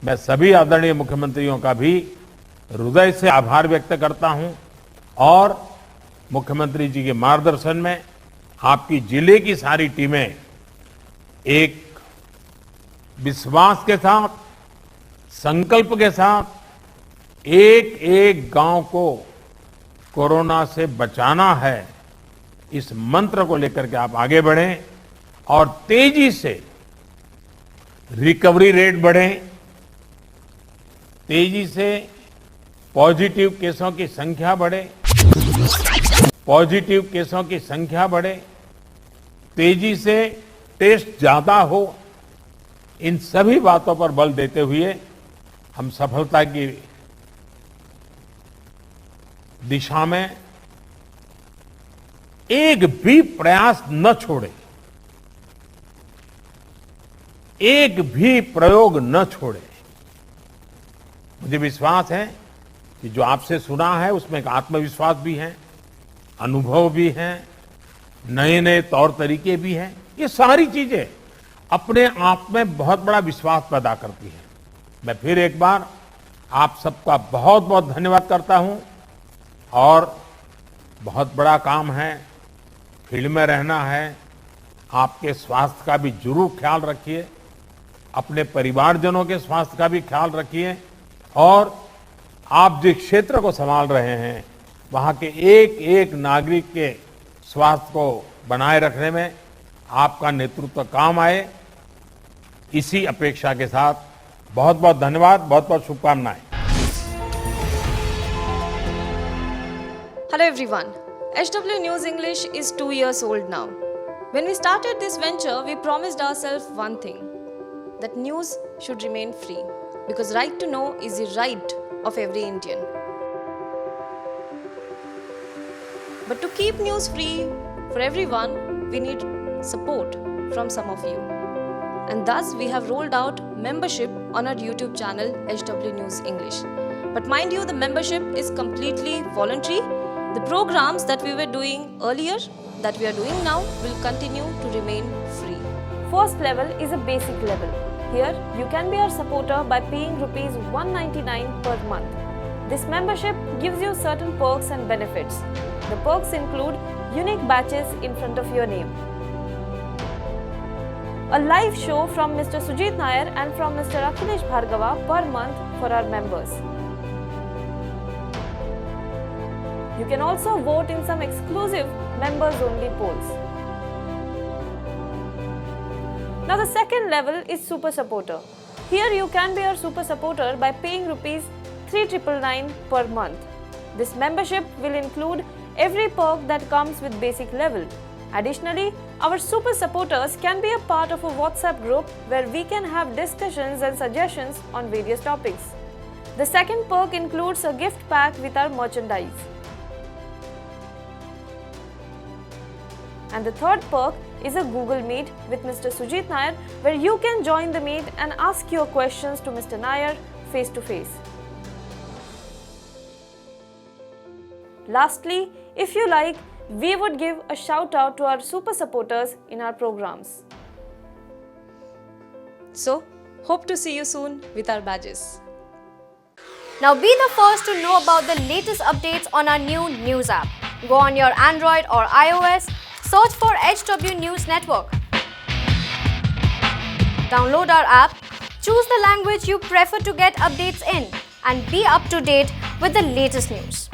मैं सभी आदरणीय मुख्यमंत्रियों का भी हृदय से आभार व्यक्त करता हूं और मुख्यमंत्री जी के मार्गदर्शन में आपकी जिले की सारी टीमें एक विश्वास के साथ, संकल्प के साथ एक एक गांव को कोरोना से बचाना है, इस मंत्र को लेकर के आप आगे बढ़ें और तेजी से रिकवरी रेट बढ़े, तेजी से पॉजिटिव केसों की संख्या बढ़े, पॉजिटिव केसों की संख्या बढ़े, तेजी से टेस्ट ज्यादा हो। इन सभी बातों पर बल देते हुए हम सफलता की दिशा में एक भी प्रयास न छोड़े, एक भी प्रयोग न छोड़े। मुझे विश्वास है कि जो आपसे सुना है उसमें एक आत्मविश्वास भी है, अनुभव भी है, नए नए तौर तरीके भी हैं। ये सारी चीजें अपने आप में बहुत बड़ा विश्वास पैदा करती हैं। मैं फिर एक बार आप सबका बहुत बहुत धन्यवाद करता हूं और बहुत बड़ा काम है, फील्ड में रहना है। आपके स्वास्थ्य का भी जरूर ख्याल रखिए, अपने परिवारजनों के स्वास्थ्य का भी ख्याल रखिए और आप जिस क्षेत्र को संभाल रहे हैं वहां के एक एक नागरिक के स्वास्थ्य को बनाए रखने में आपका नेतृत्व काम आए, इसी अपेक्षा के साथ बहुत बहुत धन्यवाद, बहुत बहुत शुभकामनाएं। Hello everyone. HW News English is 2 years old now. When we started this venture, we promised ourselves one thing, that news should remain free, because right to know is the right of every Indian. But to keep news free for everyone, we need support from some of you. And thus we have rolled out membership on our YouTube channel HW News English. But mind you, the membership is completely voluntary. The programs that we were doing earlier, that we are doing now, will continue to remain free. First level is a basic level. Here you can be our supporter by paying rupees 199 per month. This membership gives you certain perks and benefits. The perks include unique badges in front of your name, a live show from Mr. Sujit Nair and from Mr. Akhilesh Bhargava per month for our members. You can also vote in some exclusive members-only polls. Now the second level is Super Supporter. Here you can be our Super Supporter by paying rupees 3,999 per month. This membership will include every perk that comes with basic level. Additionally, our super supporters can be a part of a WhatsApp group where we can have discussions and suggestions on various topics. The second perk includes a gift pack with our merchandise. And the third perk is a Google Meet with Mr. Sujit Nair, where you can join the meet and ask your questions to Mr. Nair face to face. Lastly, if you like, we would give a shout out to our super supporters in our programs. So, hope to see you soon with our badges. Now be the first to know about the latest updates on our new news app. Go on your Android or iOS, search for HW News Network. Download our app, choose the language you prefer to get updates in, and be up to date with the latest news.